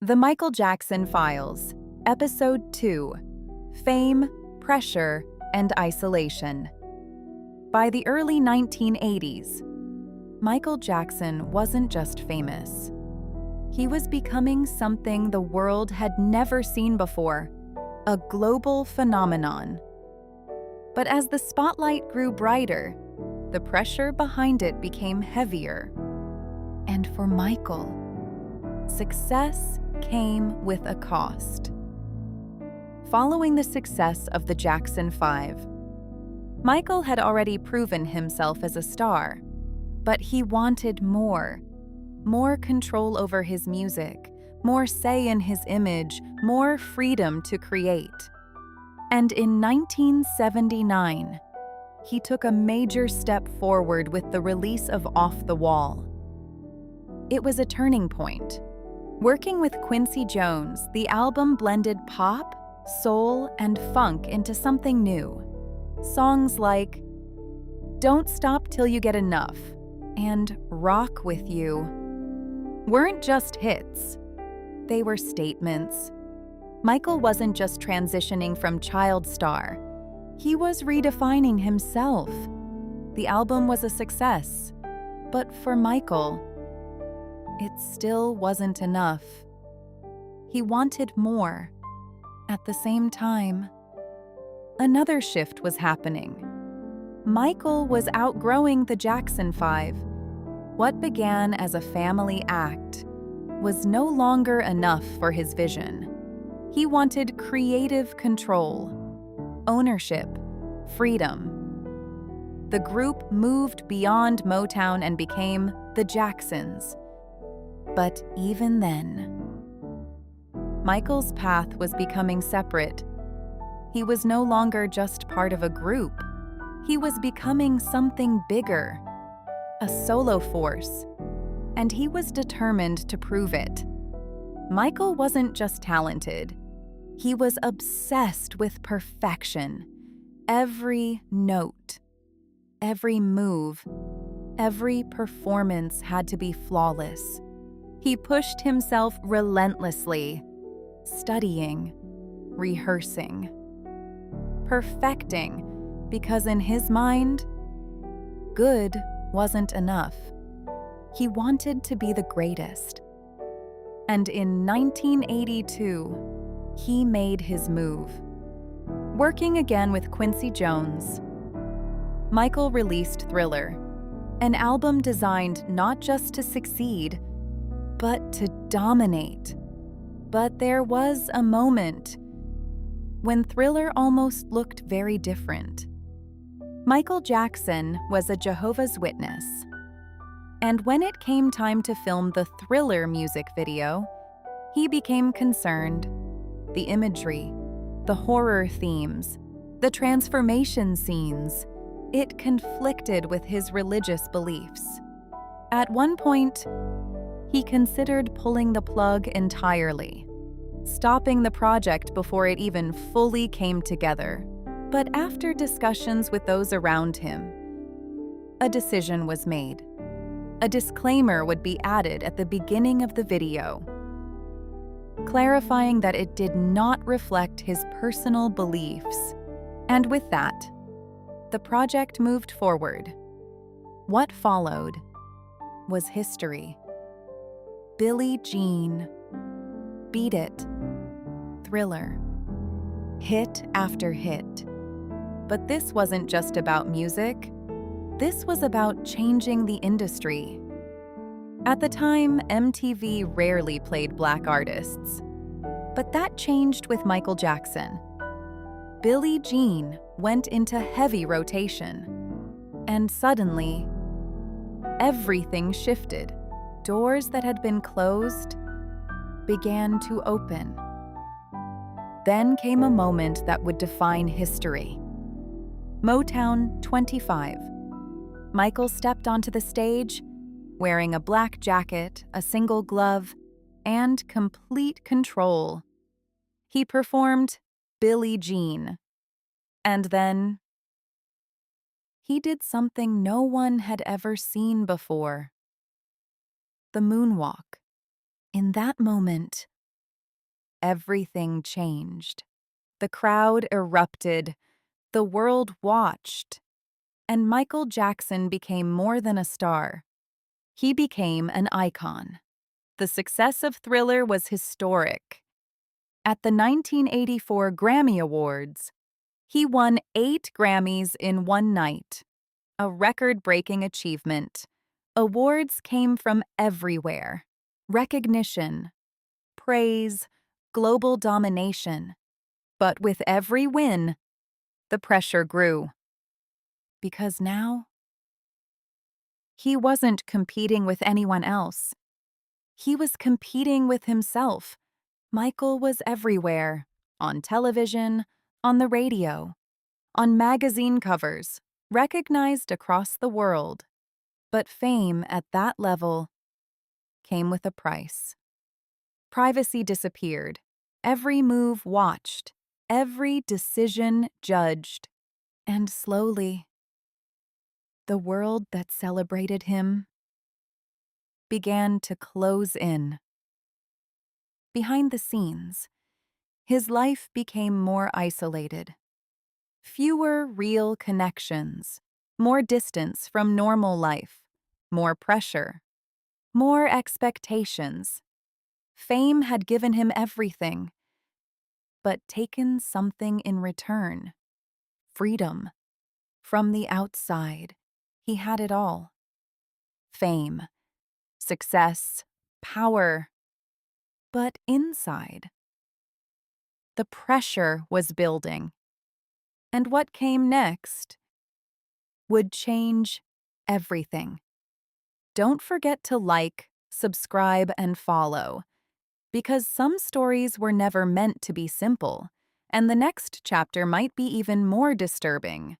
The Michael Jackson Files, Episode 2, Fame, Pressure, and Isolation. By the early 1980s, Michael Jackson wasn't just famous. He was becoming something the world had never seen before, a global phenomenon. But as the spotlight grew brighter, the pressure behind it became heavier. And for Michael, success came with a cost. Following the success of the Jackson 5, Michael had already proven himself as a star, but he wanted more control over his music, more say in his image, more freedom to create. And in 1979, he took a major step forward with the release of Off the Wall. It was a turning point. Working with Quincy Jones, the album blended pop, soul, and funk into something new. Songs like Don't Stop Till You Get Enough and Rock With You weren't just hits. They were statements. Michael wasn't just transitioning from child star. He was redefining himself. The album was a success, but for Michael, it still wasn't enough. He wanted more. At the same time, another shift was happening. Michael was outgrowing the Jackson 5. What began as a family act was no longer enough for his vision. He wanted creative control, ownership, freedom. The group moved beyond Motown and became the Jacksons. But even then, Michael's path was becoming separate. He was no longer just part of a group. He was becoming something bigger, a solo force, and he was determined to prove it. Michael wasn't just talented. He was obsessed with perfection. Every note, every move, every performance had to be flawless. He pushed himself relentlessly, studying, rehearsing, perfecting, because in his mind, good wasn't enough. He wanted to be the greatest. And in 1982, he made his move. Working again with Quincy Jones, Michael released Thriller, an album designed not just to succeed, but to dominate. But there was a moment when Thriller almost looked very different. Michael Jackson was a Jehovah's Witness. And when it came time to film the Thriller music video, he became concerned. The imagery, the horror themes, the transformation scenes, it conflicted with his religious beliefs. At one point, he considered pulling the plug entirely, stopping the project before it even fully came together. But after discussions with those around him, a decision was made. A disclaimer would be added at the beginning of the video, clarifying that it did not reflect his personal beliefs. And with that, the project moved forward. What followed was history. Billie Jean, Beat It, Thriller, hit after hit. But this wasn't just about music. This was about changing the industry. At the time, MTV rarely played Black artists. But that changed with Michael Jackson. Billie Jean went into heavy rotation. And suddenly, everything shifted. Doors that had been closed began to open. Then came a moment that would define history. Motown 25. Michael stepped onto the stage, wearing a black jacket, a single glove, and complete control. He performed Billie Jean. And then he did something no one had ever seen before. The moonwalk. In that moment, everything changed. The crowd erupted, the world watched, and Michael Jackson became more than a star. He became an icon. The success of Thriller was historic. At the 1984 Grammy Awards, he won 8 Grammys in one night, a record-breaking achievement. Awards came from everywhere. Recognition, praise, global domination. But with every win, the pressure grew. Because now, he wasn't competing with anyone else. He was competing with himself. Michael was everywhere, on television, on the radio, on magazine covers, recognized across the world. But fame at that level came with a price. Privacy disappeared, every move watched, every decision judged, and slowly, the world that celebrated him began to close in. Behind the scenes, his life became more isolated. Fewer real connections, more distance from normal life, more pressure, more expectations. Fame had given him everything, but taken something in return. Freedom. From the outside, he had it all. Fame, success, power. But inside, the pressure was building. And what came next would change everything. Don't forget to like, subscribe, and follow, because some stories were never meant to be simple, and the next chapter might be even more disturbing.